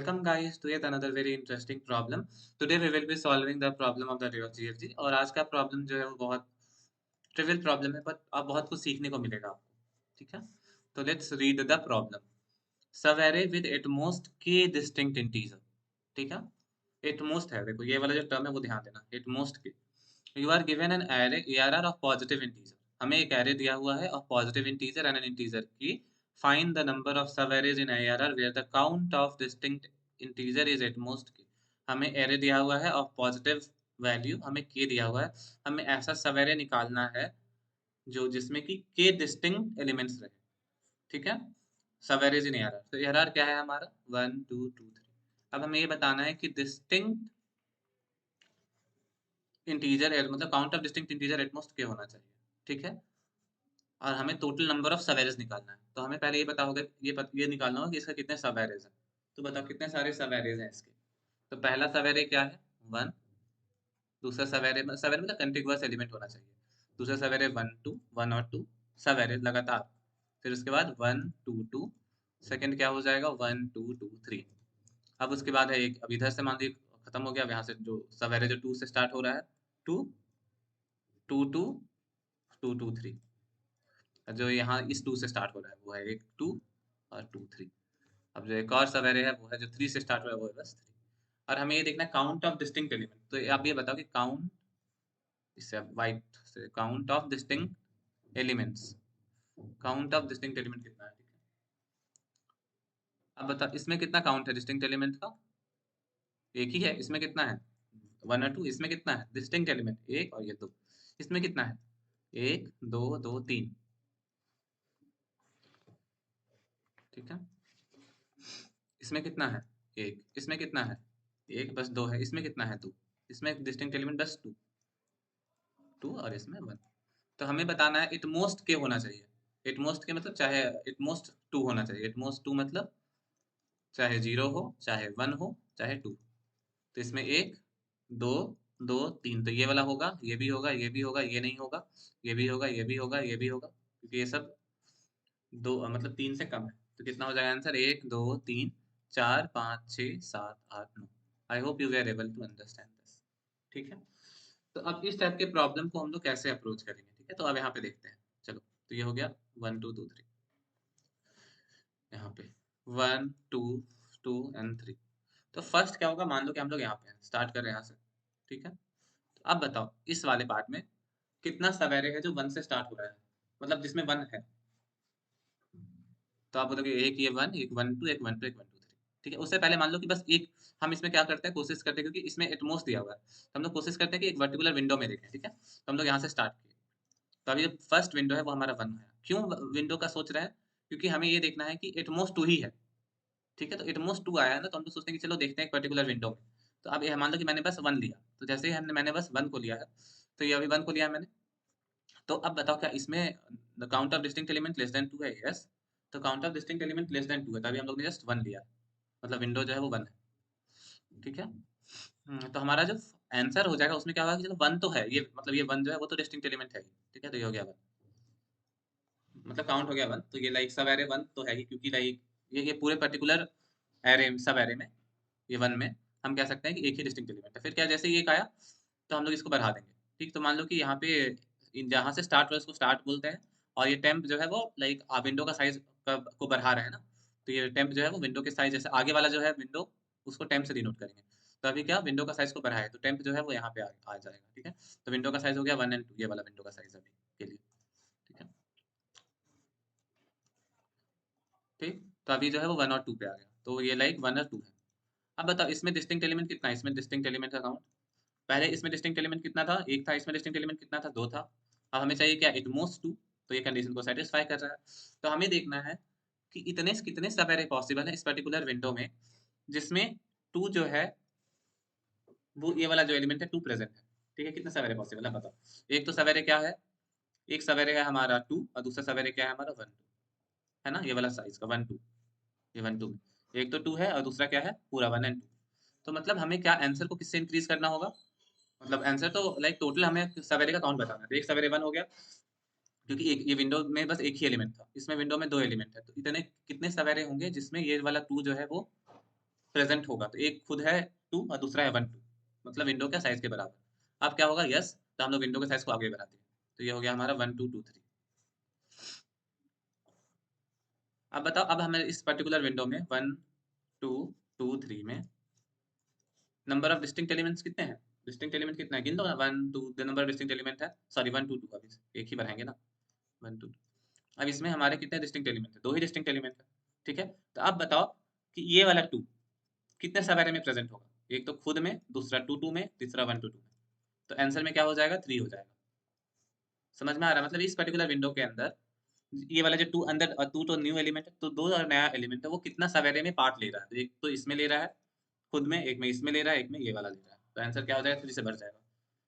Welcome guys to yet another very interesting problem. Today we will be solving the problem of the ray of GFG और आज का problem जो है वो बहुत ट्रिवियल प्रॉब्लम है बट अब बहुत कुछ सीखने को मिलेगा आपको। ठीक है, तो let's read the problem. Subarray with at most k distinct integer. ठीक है, एटमोस्ट है, देखो ये वाला जो टर्म है वो ध्यान देना, at most k। You are given an array ARR of positive integer, हमें एक एरे दिया हुआ है of positive integer and an integer की। Find the number of sub-arrays in ARR where the count of distinct integer is at most k। हमें array दिया हुआ है ऑफ पॉजिटिव वैल्यू, हमें k दिया हुआ है, हमें ऐसा सब एरे निकालना है जो जिसमें कि k डिस्टिंक्ट एलिमेंट्स रहे। ठीक है, सब एरेज इन ARR। तो ARR क्या है हमारा 1 2 2 3। अब हमें ये बताना है कि डिस्टिंक्ट इंटीजर मतलब count of distinct integer at most k होना चाहिए। ठीक है, और हमें टोटल नंबर ऑफ सब एरेज निकालना है। तो हमें पहले ये पता होगा, ये निकालना होगा कि इसका कितने सब एरेज है। तो बताओ कितने सारे सब एरेज हैं इसके। तो पहला सब एरे क्या है 1, दूसरा सब एरे मतलब कंटिगुअस एलिमेंट होना चाहिए। दूसरा सब एरे 1 2 1 और 2 सब एरेज लगातार। फिर उसके बाद 1 2 2, सेकंड क्या हो जाएगा 1 2 2 3। अब उसके बाद है एक, अब इधर से मान लीजिए खत्म हो गया, अब यहाँ से जो सब एरे जो 2 से स्टार्ट हो रहा है 2 2 2 2 2 3, जो यहाँ इस 2 से स्टार्ट हो रहा है वो है एक 2 और 2 3। अब जो एक और सब एरे है वो है जो 3 से स्टार्ट हो रहा है वो है बस 3। और हमें ये देखना है काउंट ऑफ डिस्टिंक्ट एलिमेंट। तो आप ये बताओ कि काउंट, इससे वाइट से count of distinct elements, count of distinct element कितना है। ठीक है, अब बताओ इसमें कितना काउंट है डिस्टिंक्ट एलिमेंट का, एक ही है। इसमें कितना है 1 और 2, इसमें कितना है डिस्टिंक्ट एलिमेंट एक और ये 2। इसमें कितना है 1 2 2 3। ठीक है, इसमें कितना है एक, इसमें कितना है एक बस 2 है, इसमें कितना है 2, इसमें डिस्टिंक्ट एलिमेंट बस 2 2 और इसमें 1। तो हमें बताना है इटमोस्ट के होना चाहिए। इटमोस्ट के मतलब चाहे इटमोस्ट 2 होना चाहिए। इटमोस्ट 2 मतलब चाहे 0 हो, चाहे 1 हो, चाहे 2। तो इसमें 1 2 2 3, तो ये वाला होगा, ये भी होगा, ये भी होगा, ये नहीं होगा, ये भी होगा, ये भी होगा, ये भी होगा, क्योंकि ये सब दो मतलब 3 से कम है। तो कितना हो जाएगा answer 1 2 3 4 5 6 7 8 9। I hope you were able to understand this. ठीक है, तो अब इस टाइप के प्रॉब्लम को हम लोग कैसे अप्रोच करेंगे। ठीक है, तो अब यहाँ पे देखते हैं। चलो, तो ये हो गया 1 2 2 3, यहाँ पे 1 2 2 एंड 3। तो फर्स्ट क्या होगा, मान लो कि हम लोग यहाँ पे हैं, स्टार्ट कर रहे हैं यहाँ से। ठीक है, तो अब बताओ इस वाले पार्ट में कितना सवेरे है जो 1 से स्टार्ट हो रहा है, मतलब जिसमें 1 है। तो आप बोलोगे एक ये 1 एक 1 2 एक 1 2 एक 1 2 3। ठीक है, उससे पहले मान लो कि बस एक, हम इसमें क्या करते हैं कोशिश करते हैं, क्योंकि इसमें एटमोस्ट दिया हुआ है, तो हम लोग कोशिश करते हैं कि एक वर्टिकुलर विंडो में देखें। ठीक है, तो हम लोग यहाँ से स्टार्ट किए। तो अभी जो फर्स्ट विंडो है वो हमारा 1 है। क्यों विंडो का सोच रहे हैं, क्योंकि हमें ये देखना है कि एटमोस्ट 2 ही है। ठीक है, तो एटमोस्ट 2 आया है ना, तो हम लोग सोचते हैं कि चलो देखते हैं एक पर्टिकुलर विंडो में। तो अब ये मान लो कि मैंने बस 1 लिया, तो जैसे ही हमने मैंने बस 1 को लिया है, तो ये अभी 1 को लिया है मैंने। तो अब बताओ क्या इसमें the count of distinct element less than 2 है। यस, तो count of distinct element less than 2 है, तभी हम लोग ने जस्ट 1 लिया, मतलब विंडो जो है वो 1 है। ठीक है, तो हमारा जो आंसर हो जाएगा उसमें क्या होगा कि चलो 1 तो है ये, मतलब ये 1 जो है वो तो डिस्टिंक्ट एलिमेंट है ही। ठीक है, तो ये हो गया 1, मतलब काउंट हो गया 1। तो ये लाइक सब एरे 1 तो है ही, क्योंकि लाइक ये पूरे पर्टिकुलर एरे सब एरे में ये 1 में हम कह सकते हैं कि एक ही डिस्टिंक्ट एलिमेंट है। फिर क्या, जैसे ही एक आया तो हम लोग इसको बढ़ा देंगे। ठीक, तो मान लो कि यहाँ पे जहाँ से स्टार्ट हुआ उसको स्टार्ट बोलते हैं, और ये टेम्प जो है वो लाइक विंडो का साइज को बढ़ा रहे हैं ना, तो ये टेम्प जो है वो विंडो के साइज, जैसे आगे वाला जो है विंडो उसको टेम्प से डिनोट करेंगे। तो अभी क्या विंडो का साइज को बढ़ाया है, तो टेम्प जो है वो यहाँ पे आ जाएगा। ठीक है, तो विंडो का साइज हो गया 1 एंड 2, ये वाला विंडो का साइज अभी के लिए। ठीक है, ठीक, तो अभी जो है वो 1 और 2 पे आ गया, तो ये लाइक 1 और 2 है। अब बताओ इसमें डिस्टिंक्ट एलिमेंट कितना है, इसमें डिस्टिंक्ट एलिमेंट का काउंट, पहले इसमें डिस्टिंक्ट एलिमेंट कितना था, एक था। इसमें डिस्टिंक्ट एलिमेंट कितना था, 2 था। अब हमें चाहिए क्या, एटमोस्ट 2। तो ये कंडीशन को सेटिस्फाई कर रहा है। तो हमें देखना है कि इतने कितने सब एरे पॉसिबल है इस पर्टिकुलर विंडो में जिसमें 2 जो है वो ये वाला जो एलिमेंट है 2 प्रेजेंट है। ठीक है, कितने सब एरे पॉसिबल है बताओ। एक तो सब एरे क्या है, एक सब एरे है हमारा 2, और दूसरा सब एरे क्या है हमारा 1 2, है ना, ये वाला साइज का 1 2, ये 1 2। एक तो 2 है और दूसरा क्या है पूरा 1 एंड 2। तो मतलब हमें क्या आंसर को किससे इंक्रीज करना होगा, मतलब आंसर तो लाइक टोटल हमें सवेरे का काउंट बताना है। तो एक सवेरे 1 हो गया, क्योंकि एक ये विंडो में बस एक ही एलिमेंट था, इसमें विंडो में 2 एलिमेंट है, तो इतने कितने सवेरे होंगे जिसमें ये वाला 2 जो है वो प्रेजेंट होगा, तो एक खुद है 2 और दूसरा है 1 2, मतलब विंडो का साइज के बराबर। अब क्या होगा, यस, तो हम लोग विंडो के साइज को आगे बढ़ा दिए, तो ये हो गया हमारा 1 2 2 3। अब बताओ, अब हमें इस पर्टिकुलर विंडो में 1 2 2 3 में नंबर ऑफ डिस्टिंक्ट एलिमेंट्स कितने हैं? डिस्टिंक्ट एलिमेंट कितना है, गिन लो ना। 1 2, the number of distinct element है, सॉरी 1 2 2, अभी एक ही बढ़ाएंगे ना, 1 2 2। अब इसमें हमारे कितने डिस्टिंक्ट एलिमेंट है? 2 ही डिस्टिंक्ट एलिमेंट है, ठीक है। तो अब बताओ कि ये वाला 2 कितने सब एरे में प्रेजेंट होगा? एक तो खुद में, दूसरा 2 2 में, तीसरा 1 2 2 में। तो आंसर में क्या हो जाएगा, 3 हो जाएगा। समझ में आ रहा है? मतलब इस पर्टिकुलर विंडो के अंदर ये वाला जो 2 अंदर, 2 तो न्यू एलिमेंट है, तो 2 और नया एलिमेंट है, वो कितना सब एरे में पार्ट ले रहा है? तो एक तो इसमें ले रहा है खुद में, एक में इसमें ले रहा है, एक में ये वाला ले रहा है, तो आंसर क्या हो जाएगा, 3 से भर जाएगा।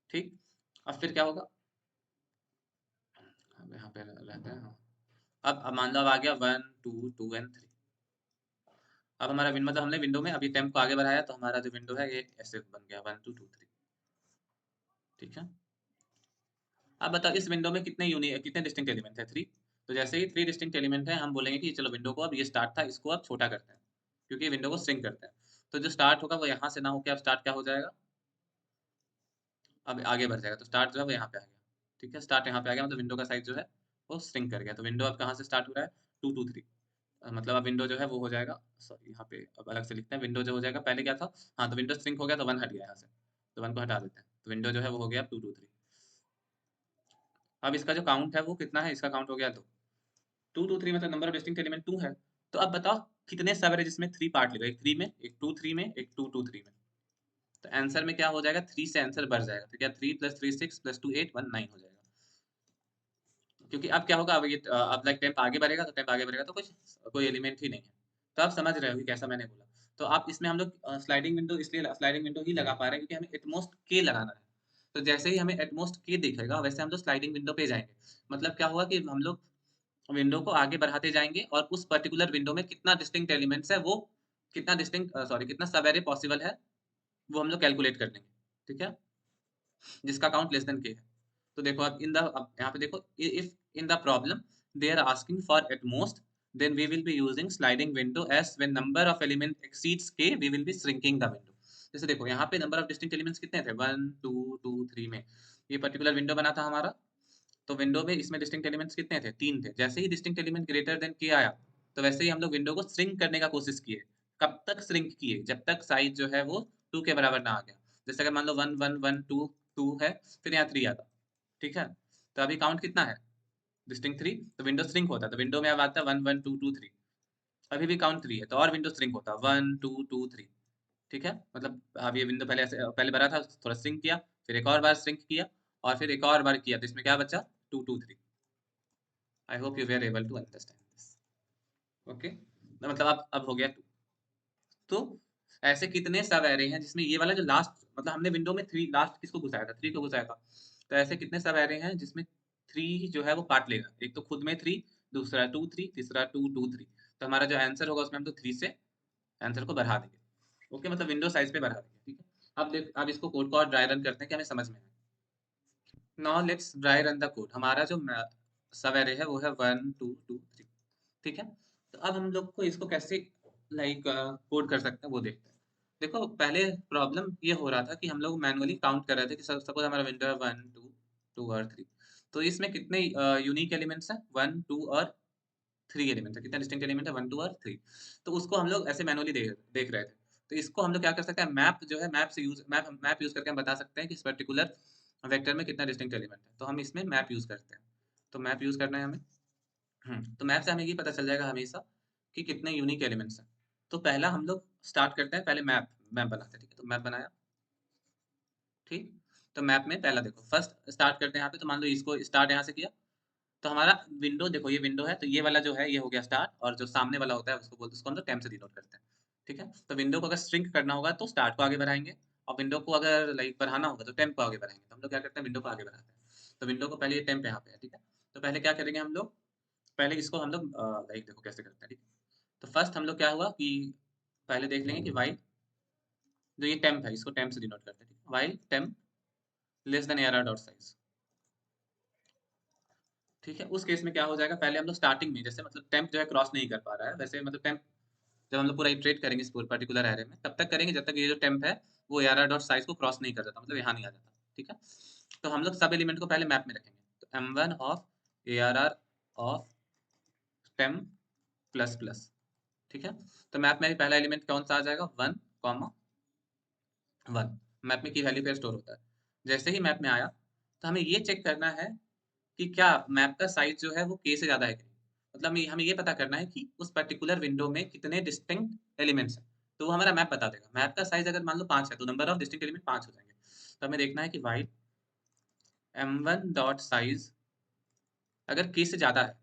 ठीक। अब फिर क्या होगा, अब यहाँ पे रहते हैं, हाँ। अब मान लो अब आ गया 1 2 2 एंड 3। अब हमारा विंडो, मतलब हमने विंडो में अभी टेम्प को आगे बढ़ाया, तो हमारा जो विंडो है ये ऐसे बन गया 1 2 2 3। ठीक है। अब बताओ इस विंडो में कितने डिस्टिंक्ट एलिमेंट है, 3। तो जैसे ही 3 डिस्टिंक्ट एलिमेंट है, हम बोलेंगे कि चलो विंडो को, अब ये स्टार्ट था, इसको अब छोटा करते हैं, क्योंकि विंडो को श्रिंक करते हैं। तो जो स्टार्ट होगा वो यहाँ से ना होकर अब स्टार्ट क्या हो जाएगा, अब आगे बढ़ जाएगा, तो स्टार्ट जो है वो यहाँ पे आ गया। ठीक है, स्टार्ट यहाँ पे आ गया, मतलब विंडो का साइज जो है वो श्रिंक कर गया। तो विंडो अब कहाँ से स्टार्ट हो रहा है, 2 2 3। मतलब अब विंडो जो है वो हो जाएगा, सॉरी यहाँ पे अब अलग से लिखते हैं, विंडो जो हो जाएगा, पहले क्या था, हाँ, तो विंडो श्रिंक हो गया तो 1 हट गया यहाँ से, तो 1 को हटा देते हैं, तो विंडो जो है वो हो गया 2 2 3। अब इसका जो काउंट है वो कितना है, इसका काउंट हो गया 2 2 3, मतलब नंबर ऑफ डिस्टिंक्ट एलिमेंट 2 है। तो अब बताओ कितने सब है जिसमें 3 पार्ट लेगा, एक 3 में, एक 2 3 में, एक 2 2 3 में। तो आंसर में क्या हो जाएगा, 3 से आंसर बढ़ जाएगा, तो क्या 3 + 3 6 + 2 8 1 9 हो जाएगा। क्योंकि अब क्या होगा, अब ये अब लाइक टेम्प आगे बढ़ेगा, तो टेम्प आगे बढ़ेगा तो कुछ कोई एलिमेंट ही नहीं है। तो आप समझ रहे हो कि कैसा मैंने बोला। तो आप इसमें हम लोग स्लाइडिंग विंडो, इसलिए स्लाइडिंग विंडो ही लगा पा रहे हैं क्योंकि हमें एटमोस्ट के लगाना है। तो जैसे ही हमें एटमोस्ट के दिखेगा, वैसे हम लोग स्लाइडिंग विंडो पे जाएंगे। मतलब क्या हुआ कि हम लोग विंडो को आगे बढ़ाते जाएंगे, और उस पर्टिकुलर विंडो में कितना डिस्टिंक्ट एलिमेंट्स है, वो कितना डिस्टिंक्ट, सॉरी, कितना सब एरे पॉसिबल है, वो हम लोग कैलकुलेट कर लेंगे। ठीक है, जिसका काउंट लेस देन के है। तो देखो अब अब यहाँ पे देखो, if in the problem they are asking for at most, then we will be using sliding window, as when number of element exceeds k we will be shrinking the window। जैसे देखो यहाँ पे नंबर ऑफ डिस्टिंक्ट एलिमेंट्स कितने थे, 1 2 2 3 में ये particular window बना था हमारा। तो विंडो में इसमें डिस्टिंक्ट एलिमेंट्स कितने थे, 3 थे। जैसे ही डिस्टिंक्ट एलिमेंट ग्रेटर देन के आया, तो वैसे ही हम लोग विंडो को श्रिंक करने का कोशिश किए। कब तक श्रिंक किए, जब तक साइज जो है वो 2 के बराबर ना आ गया। जैसे अगर मान लो 1 1 1 2 2 है, फिर यहाँ 3 आता। ठीक है, तो अभी काउंट कितना है, डिस्टिंक्ट 3, तो विंडो श्रिंक होता है, तो विंडो में अब आता है 1 1 2 2 3। अभी भी काउंट 3 है, तो और विंडो श्रिंक होता है 1 2 2 3। ठीक है, मतलब अब ये विंडो पहले ऐसे पहले भरा था, थोड़ा श्रिंक किया, फिर एक और बार श्रिंक किया, और फिर एक और बार किया, तो इसमें क्या बचा, 2 2 3। I hope you were able to understand this. Okay, मतलब अब हो गया 2। तो ऐसे कितने सब एरे हैं जिसमें ये वाला जो लास्ट, मतलब हमने विंडो में 3 लास्ट किसको घुसाया था, 3 को घुसाया था। तो ऐसे कितने सब एरे हैं जिसमें 3 जो है वो पार्ट लेगा। एक तो खुद में 3, दूसरा 2 3, तीसरा 2 2 3। तो हमारा जो आंसर होगा उसमें हम तो 3 से आंसर को बढ़ा देंगे। ओके, मतलब विंडो साइज पे बढ़ा देंगे। ठीक है, अब देख, अब इसको कोड को और ड्राई रन करते हैं कि हमें समझ में आए। Now let's dry run the code. हमारा जो सब एरे है वो है 1 2 2 3। ठीक है, तो अब हम लोग को इसको कैसे लाइक कोड कर सकते हैं वो देखते हैं। देखो पहले प्रॉब्लम ये हो रहा था कि हम लोग मैनुअली काउंट कर रहे थे कि सपोज हमारा विंडो है 1 2 2 और 3। तो इसमें कितने यूनिक एलिमेंट्स हैं, 1 2 और 3 एलिमेंट्स है, कितना डिस्टिंक्ट एलिमेंट है, 1 2 और 3। तो उसको हम लोग ऐसे मैनुअली देख रहे थे। तो इसको हम लोग क्या कर सकते हैं, मैप जो है, मैप यूज करके हम बता सकते हैं कि इस पर्टिकुलर वेक्टर में कितना डिस्टिंक्ट एलिमेंट है। तो हम इसमें मैप यूज करते हैं। तो मैप यूज करना है हमें। तो मैप से हमें ये पता चल जाएगा हमेशा कि कितने यूनिक एलिमेंट्स हैं। तो पहला हम लोग स्टार्ट करते हैं, पहले मैप मैप बनाते हैं। ठीक है, तो मैप बनाया। ठीक, तो मैप में पहला देखो, फर्स्ट स्टार्ट करते हैं यहाँ पे। तो मान लो इसको स्टार्ट यहाँ से किया, तो हमारा विंडो देखो, ये विंडो है, तो ये वाला जो है ये हो गया स्टार्ट, और जो सामने वाला होता है उसको बोलते, उसको हम लोग टेम्प से डिनोट करते हैं। ठीक है, तो विंडो को अगर श्रिंक करना होगा तो स्टार्ट को आगे बढ़ाएंगे, और विंडो को अगर लाइक बढ़ाना होगा तो टेम्प को आगे बढ़ाएंगे। तो हम लोग क्या करते हैं, विंडो को आगे बढ़ाते हैं। तो विंडो को पहले ये टेम्प यहाँ पे है। ठीक है, तो पहले क्या करेंगे हम लोग, पहले इसको हम लोग लाइक देखो कैसे करते हैं। ठीक है, तो फर्स्ट हम लोग क्या हुआ कि पहले देख लेंगे कि वाइल जो ये टेम्प है, इसको टेम्प से डिनोट करते हैं। ठीक है, while temp less than error dot size. ठीक है, उस केस में क्या हो जाएगा, पहले हम लोग स्टार्टिंग में, जैसे मतलब टेम्प जो है क्रॉस नहीं कर पा रहा है, वैसे मतलब टेम्प जब हम लोग पूरा इटरेट करेंगे इस पर्टिकुलर एरे में, तब तक करेंगे जब तक ये जो टेम्प है वो ARR डॉट साइज को क्रॉस नहीं कर जाता, मतलब यहाँ नहीं आ जाता, ठीक है। तो हम लोग सब एलिमेंट को पहले मैप में रखेंगे, तो M1 of ARR of temp plus plus, ठीक है। तो मैप में पहला एलिमेंट कौन सा आ जाएगा, 1 कॉमा 1, मैप में की वैल्यू पे स्टोर होता है। जैसे ही मैप में आया तो हमें ये चेक करना है कि क्या मैप का साइज जो है वो k से ज्यादा है कि नहीं। मतलब हमें ये पता करना है कि उस पर्टिकुलर विंडो में कितने डिस्टिंक्ट एलिमेंट्स हैं, तो वो हमारा मैप बता देगा। मैप का साइज अगर मान लो 5 है तो नंबर ऑफ डिस्टिंक्ट एलिमेंट 5 हो जाएंगे। तो हमें देखना है कि वाइड M1 डॉट साइज अगर k से ज्यादा है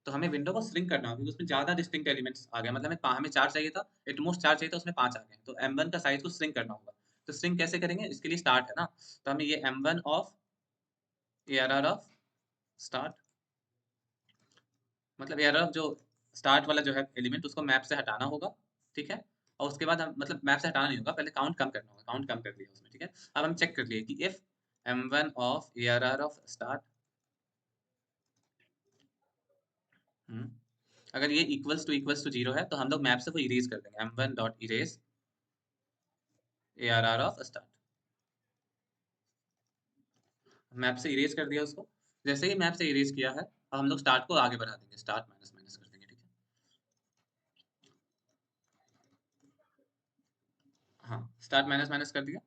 तो हमें विंडो को श्रिंक करना होगा, क्योंकि उसमें ज्यादा डिस्टिंक्ट एलिमेंट्स आ गए, मतलब हमें 4 चाहिए था, एटमोस्ट 4 चाहिए था, उसमें 5 आ गए, तो M1 का साइज को श्रिंक करना होगा। तो श्रिंक कैसे करेंगे, इसके लिए स्टार्ट है ना, तो हमें ये M1 of ARR of start, मतलब ARR ऑफ जो स्टार्ट वाला जो है एलिमेंट उसको मैप से हटाना होगा, ठीक है। और उसके बाद हम मतलब मैप से हटाना नहीं होगा, पहले काउंट कम करना होगा, काउंट कम कर दिया उसमें, ठीक है। अब हम चेक कर लिए कि if M1 of ARR of start, अगर ये इक्वल्स टू 0 है तो हम लोग मैप से वो इरेज कर देंगे, M1 dot erase ARR of start, map से इरेज कर दिया उसको। जैसे ही मैप से इरेज किया है, अब हम लोग स्टार्ट को आगे बढ़ा देंगे, स्टार्ट माइनस माइनस कर देंगे, ठीक है। हाँ, स्टार्ट माइनस माइनस कर दिया।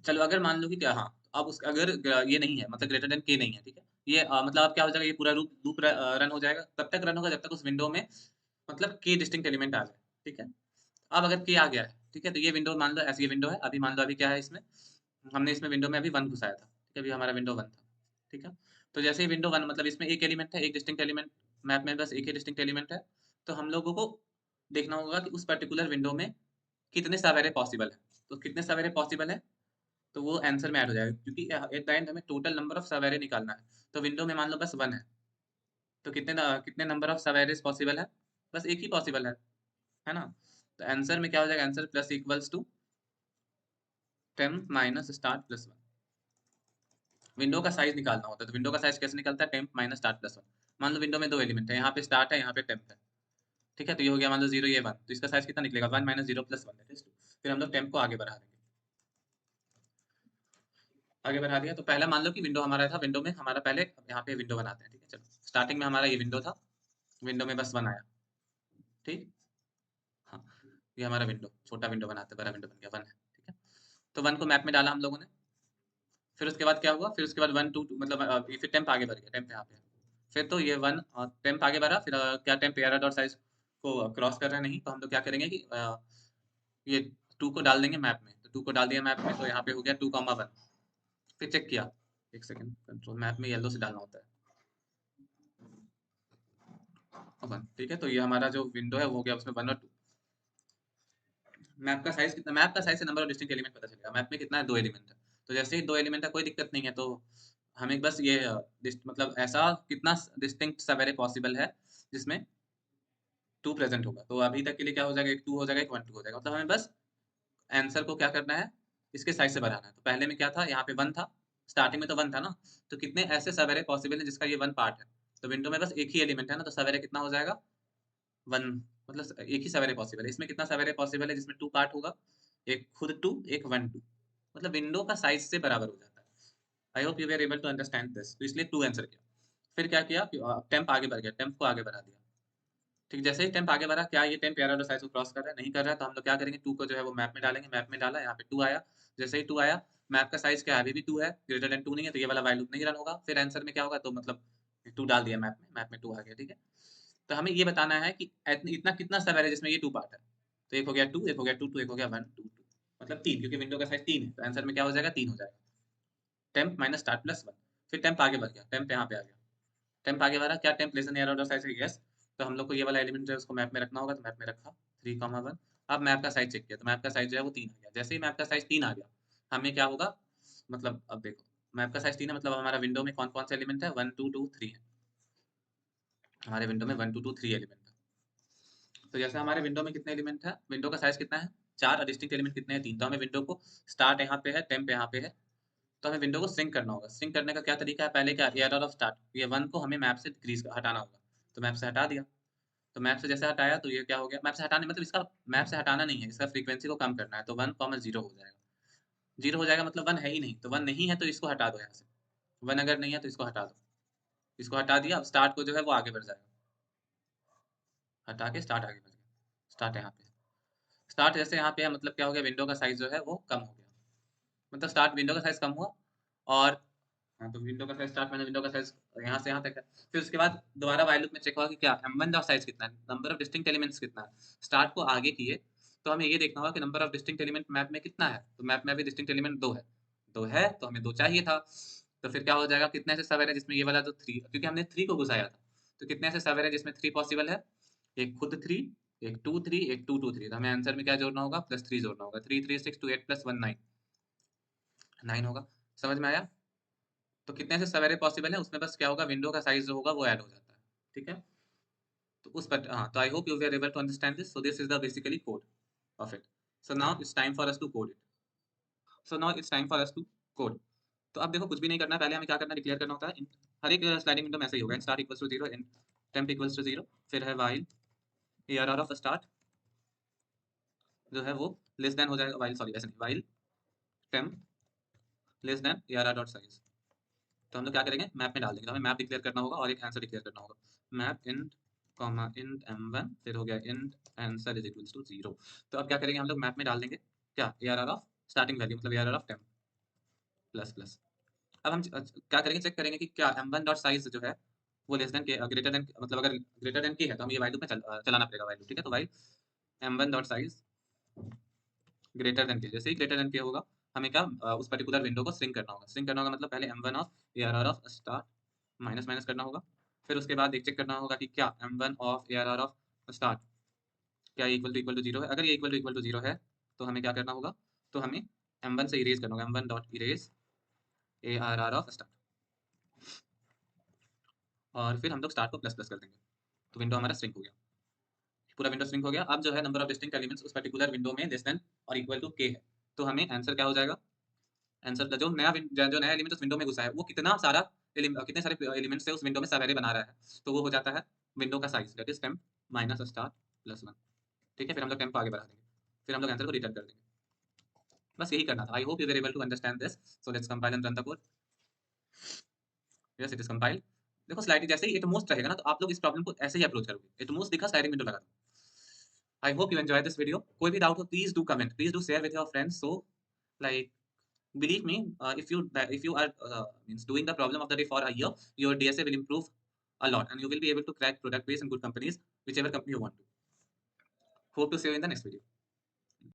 चलो अगर मान लो कि क्या, हाँ, अब उस अगर ये नहीं है, मतलब ग्रेटर देन के नहीं है, ठीक है, ये मतलब अब क्या हो जाएगा, ये पूरा लूप लूप रन हो जाएगा, तब तक रन होगा जब तक उस विंडो में मतलब के डिस्टिंक्ट एलिमेंट आ जाए, ठीक है। अब अगर के आ गया है, ठीक है, तो ये विंडो मान लो ऐसी ये विंडो है, अभी मान लो अभी क्या है इसमें, हमने इसमें विंडो में अभी 1 घुसाया था, ठीक है, अभी हमारा विंडो 1 था, ठीक है। तो जैसे ही विंडो 1 मतलब इसमें एक एलिमेंट है, एक डिस्टिंक्ट एलिमेंट, मैप में बस एक ही डिस्टिंक्ट एलिमेंट है, तो हम लोगों को देखना होगा कि उस पर्टिकुलर विंडो में कितने सवेरे पॉसिबल है। तो कितने सवेरे पॉसिबल है, तो वो आंसर में ऐड हो जाएगा, क्योंकि एट द एंड हमें टोटल नंबर ऑफ सवेरे निकालना है। तो विंडो में मान लो बस 1 है, तो कितने नंबर ऑफ सवेरेस पॉसिबल है, बस एक ही पॉसिबल है ना। तो आंसर में क्या हो जाएगा, answer plus equals to temp minus start plus 1। Window का साइज निकालना होता है, तो विंडो का साइज कैसे निकलता है, टेम्प माइनस स्टार्ट प्लस 1। मान लो विंडो में 2 एलिमेंट है, यहाँ पे स्टार्ट है, यहाँ पे टेम्प है, ठीक है। तो ये हो गया मान लो 0 ये 1, तो इसका साइज कितना निकलेगा, 1 माइनस 0 प्लस 1 दैट इज 2। फिर हम लोग टेम्प को आगे बढ़ा देंगे, आगे बढ़ा दिया। तो पहला मान लो कि विंडो हमारा था, विंडो में हमारा पहले यहाँ पे विंडो बनाते हैं, ठीक है। चलो स्टार्टिंग में हमारा ये विंडो था, विंडो में बस 1 आया, ठीक। हाँ, ये हमारा विंडो, छोटा विंडो बनाते हैं, बड़ा विंडो बन गया 1 है, ठीक है। तो 1 को मैप में डाला हम लोगों ने। फिर उसके बाद क्या हुआ, फिर उसके बाद 1 2 मतलब फिर टेम्प आगे बढ़ गया, टेम्प यहाँ पे है। फिर तो ये 1 टेम्प आगे बढ़ा, फिर क्या टेम्प एरर डॉट साइज को क्रॉस कर रहा है, नहीं, तो हम लोग क्या करेंगे कि ये 2 को डाल देंगे मैप में। तो 2 को डाल दिया मैप में, तो यहाँ पे हो गया 2,1। फिर चेक किया, एक सेकंड, कंट्रोल मैप में येलो से डालना होता है 1, ठीक है। तो ये हमारा जो विंडो है वो हो गया, उसमें 1 और 2। मैप का साइज कितना, मैप का साइज से नंबर ऑफ डिस्टिंक्ट एलिमेंट पता चलेगा। मैप में कितना है, 2 एलिमेंट है, तो जैसे ही 2 एलिमेंट है कोई दिक्कत नहीं है, तो हमें बस ये मतलब ऐसा कितना डिस्टिंक्ट सवेरे पॉसिबल है जिसमें 2 प्रेजेंट होगा। तो अभी तक के लिए क्या हो जाएगा, एक 2 हो जाएगा, एक 1 2 हो जाएगा। मतलब हमें बस आंसर को क्या करना है, इसके साइज से बढ़ाना है। तो पहले में क्या था, यहाँ पे 1 था, स्टार्टिंग में तो 1 था ना, तो कितने ऐसे सवेरे पॉसिबल है जिसका ये 1 पार्ट है। तो विंडो में बस एक ही एलिमेंट है ना, तो सवेरे कितना हो जाएगा, 1, मतलब एक ही सवेरे पॉसिबल है। इसमें कितना सवेरे पॉसिबल है जिसमें 2 पार्ट होगा, एक खुद 2, एक 1 2, मतलब विंडो का साइज से बराबर हो जाता है। I hope you were able to understand this. तो इसलिए 2 आंसर किया। फिर क्या किया, टेम्प आगे बढ़ गया, टेम्प को आगे बढ़ा दिया, ठीक। जैसे ही टेम्प आगे बढ़ा, क्या ये टेम्प एरर साइज को क्रॉस कर रहा है, नहीं कर रहा है, तो हम लोग क्या करेंगे, 2 को जो है वो मैप में डालेंगे। मैप में डाला, यहाँ पे 2 आया। जैसे ही 2 आया, मैप का साइज क्या है, अभी भी 2 है, ग्रेटर देन 2 नहीं है, तो ये वाला वाइल लूप नहीं रन होगा। फिर आंसर में क्या होगा, तो मतलब 2 डाल दिया मैप में, मैप में 2 आ गया, ठीक है। तो हमें ये बताना है कि इतना कितना सवेर है जिसमें ये 2 पार्ट है। तो एक हो गया 2, एक हो गया 2 2, एक हो गया 1 2 2, मतलब 3, क्योंकि विंडो का साइज 3 है, तो आंसर में क्या हो जाएगा, 3 हो जाएगा। Temp minus start plus 1। फिर टेम्प आगे बढ़ गया, टेम्प यहाँ पे आ गया, टेम्प आगे बढ़ा, क्या temp less than error size है, यस। तो हम लोग को ये वाला एलिमेंट जो है उसको मैप में रखना होगा, तो मैप में रखा 3,1। अब मैप का साइज चेक किया, तो मैप का साइज जो है वो 3 आ गया। जैसे ही मैप का साइज 3 आ गया, हमें क्या होगा, मतलब अब देखो, मैप का साइज 3 है, मतलब हमारा विंडो में कौन कौन से एलिमेंट है, 1 2 2 3 है। हमारे विंडो में 1 2 2 3 एलिमेंट है। तो जैसे हमारे विंडो में कितने एलिमेंट है, विंडो का साइज कितना है, 4, डिस्टिंक्ट एलिमेंट कितने हैं, 3। तो हमें विंडो को स्टार्ट यहाँ पे है, टेम्प यहाँ पे है, तो हमें विंडो को सिंक करना होगा। सिंक करने का क्या तरीका है, पहले क्या, एरर ऑफ स्टार्ट, ये 1 को हमें मैप से डिक्रीज हटाना होगा, तो मैप से हटा दिया। तो मैप से जैसे हटाया तो ये क्या हो गया, मैप से हटाने मतलब इसका मैप से हटाना नहीं है, इसका फ्रीक्वेंसी को कम करना है, तो 1,0 हो जाएगा। 0 हो जाएगा मतलब 1 है ही नहीं, तो 1 नहीं है तो इसको हटा दो यहाँ से। 1 अगर नहीं है तो इसको हटा दो। इसको हटा दिया, अब स्टार्ट को जो है वो आगे बढ़ जाएगा। हटा के स्टार्ट आगे बढ़ गया। स्टार्ट यहाँ पे, स्टार्ट जैसे यहाँ पे है मतलब क्या हो गया, विंडो का साइज जो है वो कम हो गया। मतलब स्टार्ट विंडो का साइज कम हुआ और हाँ, तो विंडो का साइज स्टार्ट मैंने विंडो का साइज यहाँ से यहाँ तक है। फिर उसके बाद दोबारा व्हाइल लूप में चेक हुआ कि क्या m1 का साइज कितना है, नंबर ऑफ डिस्टिंक्ट एलिमेंट्स कितना है। स्टार्ट को आगे किए तो हमें ये देखना होगा कि number of distinct element map में कितना है, तो मैप में अभी डिस्टिंक्ट एलिमेंट 2 है। 2 है तो हमें 2 चाहिए था, तो फिर क्या हो जाएगा, कितने ऐसे सब है जिसमें ये वाला जो 3, क्योंकि हमने 3 को घुसाया था, तो कितने ऐसे सब है जिसमें 3 पॉसिबल है। एक खुद 3, एक 2 3, एक 2 2 3, तो हमें आंसर में क्या जोड़ना होगा, +3 जोड़ना होगा। 3 3 6 2 8 + 1 9, 9 होगा। समझ में आया। तो कितने से सवेरे पॉसिबल है, उसमें बस क्या होगा, विंडो का साइज जो होगा वो ऐड हो जाता है। ठीक है, तो उस पर हाँ, तो I hope you were able to understand this. So this is the basically code of it. So now it's time for us to code it. So now it's time for us to code. तो अब देखो कुछ भी नहीं करना है, पहले हमें क्या करना है, डिक्लेयर करना होता है हर एक स्लाइडिंग विंडो में ऐसे ही होगा, start equals to 0, in temp equals to 0, फिर है व्हाइल ARR ऑफ स्टार्ट जो है वो लेस देन हो जाएगा, व्हाइल सॉरी ऐसे नहीं, while temp less than ARR dot size. तो हम लोग क्या करेंगे, मैप में डाल देंगे, तो हमें मैप डिक्लेयर करना होगा और एक आंसर डिक्लेयर करना होगा। Map int comma int m1, फिर हो गया int answer is equals to 0। तो अब क्या करेंगे, हम लोग मैप में डाल देंगे क्या, ARR ऑफ स्टार्टिंग वैल्यू मतलब ARR ऑफ 10 प्लस प्लस। अब हम क्या करेंगे, चेक करेंगे कि क्या m1 डॉट साइज जो है वो लेस देन के ग्रेटर देन, मतलब अगर ग्रेटर देन के है तो हम ये वाइल लूप में चलाना पड़ेगा वाइल लूप। ठीक है, तो while m1 dot size greater than के, जैसे ही ग्रेटर देन के होगा हमें क्या उस पर्टिकुलर विंडो को स्ट्रिंग करना होगा। स्ट्रिंग करना होगा मतलब पहले m1 of ARR of start minus minus करना होगा, फिर उसके बाद एक चेक करना होगा कि क्या m1 of ARR of start क्या इक्वल टू 0 है। अगर ये इक्वल टू 0 है तो हमें क्या करना होगा, तो हमें m1 से इरेज करना होगा, m1 dot erase ARR of start, और फिर हम लोग स्टार्ट को प्लस प्लस कर देंगे, तो विंडो हमारा स्ट्रिंग हो गया, पूरा विंडो स्ट्रिंग हो गया। अब जो है नंबर ऑफ डिस्टिंक्ट एलिमेंट्स उस पर्टिकुलर विंडो में लेस देन और इक्वल टू k है, तो हमें आंसर क्या हो जाएगा, आंसर का जो नया एलिमेंट उस विंडो में घुसा है वो कितना सारा कितने सारे एलिमेंट्स से उस विंडो में सब एरे बना रहा है, तो वो हो जाता है विंडो का size that is temp minus start plus 1। ठीक है, फिर हम लोग टेम्प को आगे बढ़ा देंगे, फिर हम लोग आंसर को रिटर्न कर देंगे। बस यही करना था। I hope you were able to understand this. So let's compile and run the code. Yes, it is compiled. देखो स्लाइडिंग जैसे ही इटमोस्ट रहेगा ना, तो आप लोग इस प्रॉब्लम को ऐसे ही अप्रोच करोगे, इटमोस्ट दिखा स्लाइडिंग विंडो लगा दो। आई hope you enjoy this video. कोई भी डाउट हो please do comment, please do share with your friends. So like believe me, if you are means doing the problem of the day for a year, your DSA will improve a lot and you will be able to crack product based and good companies, whichever company you want to. Hope to see you in the next video.